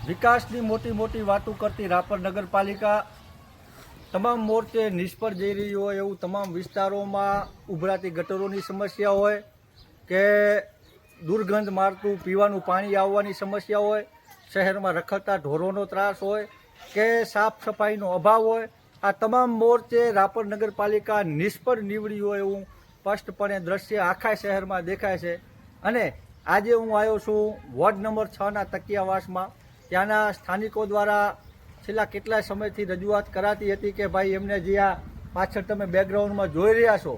વિકાસની મોટી મોટી વાતો કરતી રાપર નગરપાલિકા તમામ મોરચે નિષ્ફળ જઈ રહી હોય એવું તમામ વિસ્તારોમાં ઉભરાતી ગટરોની સમસ્યા હોય કે દુર્ગંધ મારતું પીવાનું પાણી આવવાની સમસ્યા હોય, શહેરમાં રખડતા ઢોરોનો ત્રાસ હોય કે સાફ સફાઈનો અભાવ હોય, આ તમામ મોરચે રાપર નગરપાલિકા નિષ્ફળ નીવડી હોય એવું સ્પષ્ટપણે દ્રશ્ય આખા શહેરમાં દેખાય છે. અને આજે હું આવ્યો છું વોર્ડ નંબર 6ના તકિયાવાસમાં. ત્યાંના સ્થાનિકો દ્વારા છેલ્લા કેટલાય સમયથી રજૂઆત કરાતી હતી કે ભાઈ એમને જે આ પાછળ તમે બેકગ્રાઉન્ડમાં જોઈ રહ્યા છો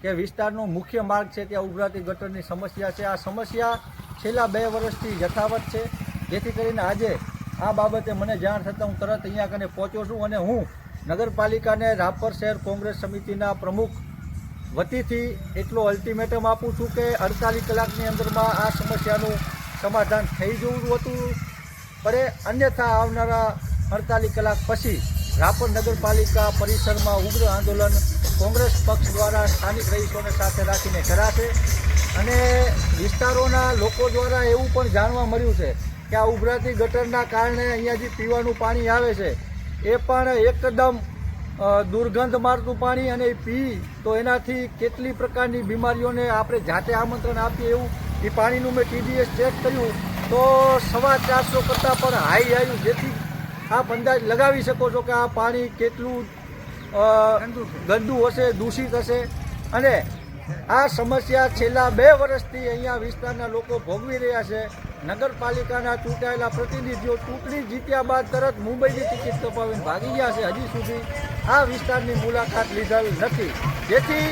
કે વિસ્તારનો મુખ્ય માર્ગ છે ત્યાં ઉભરાતી ગટરની સમસ્યા છે. આ સમસ્યા છેલ્લા 2 વર્ષથી યથાવત છે, જેથી કરીને આજે આ બાબતે મને જાણ થતાં હું તરત અહીંયા કને પહોંચ્યો છું અને હું નગરપાલિકાને રાપર શહેર કોંગ્રેસ સમિતિના પ્રમુખ વતીથી એટલો અલ્ટિમેટમ આપું છું કે 48 કલાકની અંદરમાં આ સમસ્યાનું સમાધાન થઈ જવું હતું પડે, અન્યથા આવનારા 48 કલાક પછી રાપર નગરપાલિકા પરિસરમાં ઉગ્ર આંદોલન કોંગ્રેસ પક્ષ દ્વારા સ્થાનિક રહીશોને સાથે રાખીને કરાશે. અને વિસ્તારોના લોકો દ્વારા એવું પણ જાણવા મળ્યું છે કે આ ઉભરાતી ગટરના કારણે અહીંયા જે પીવાનું પાણી આવે છે એ પણ એકદમ દુર્ગંધ મારતું પાણી, અને પી તો એનાથી કેટલી પ્રકારની બીમારીઓને આપણે જાતે આમંત્રણ આપીએ એવું. એ પાણીનું મેં TDS ચેક કર્યું તો 450 કરતાં પણ હાઈ આવ્યું, જેથી આપ અંદાજ લગાવી શકો છો કે આ પાણી કેટલું ગંદુ હશે, દૂષિત હશે. અને આ સમસ્યા છેલ્લા 2 વર્ષથી અહીંયા વિસ્તારના લોકો ભોગવી રહ્યા છે. નગરપાલિકાના ચૂંટાયેલા પ્રતિનિધિઓ ચૂંટણી જીત્યા બાદ તરત મુંબઈની ટિકિટ કપાવીને ભાગી ગયા છે. હજી સુધી આ વિસ્તારની મુલાકાત લીધેલ નથી, જેથી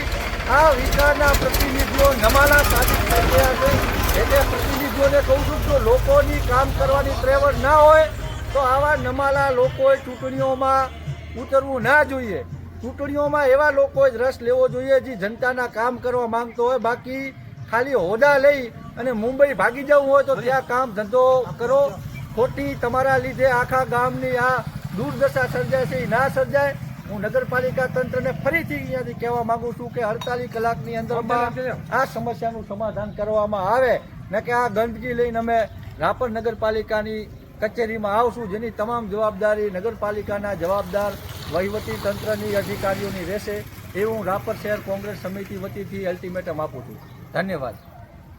આ વિસ્તારના પ્રતિનિધિઓ નમાલા સાબિત થઈ ગયા છે. એટલે પ્રતિનિધિઓને કહું છું કે લોકોની કામ કરવાની ત્રેવડ ના હોય તો આવા નમાલા લોકોએ ચૂંટણીઓમાં ઉતરવું ના જોઈએ. ચૂંટણીઓમાં એવા લોકોએ જ રસ લેવો જોઈએ જે જનતાના કામ કરવા માંગતો હોય. બાકી ખાલી હોદ્દા લઈ અને મુંબઈ ભાગી જવું હોય તો ત્યાં કામ ધંધો કરો. ખોટી તમારા લીધે આખા ગામની આ દુર્દશા સર્જાય છે, એ ના સર્જાય. હું નગરપાલિકા તંત્રને ફરીથી અહીંયાથી કહેવા માંગુ છું કે 48 કલાકની અંદરમાં આ સમસ્યાનું સમાધાન કરવામાં આવે, ને કે આ ગંદકી લઈને અમે રાપર નગરપાલિકાની કચેરીમાં આવશું, જેની તમામ જવાબદારી નગરપાલિકાના જવાબદાર વહીવટી તંત્રની અધિકારીઓની રહેશે. એવું હું રાપર શહેર કોંગ્રેસ સમિતિ વતીથી અલ્ટિમેટમ આપું છું. ધન્યવાદ.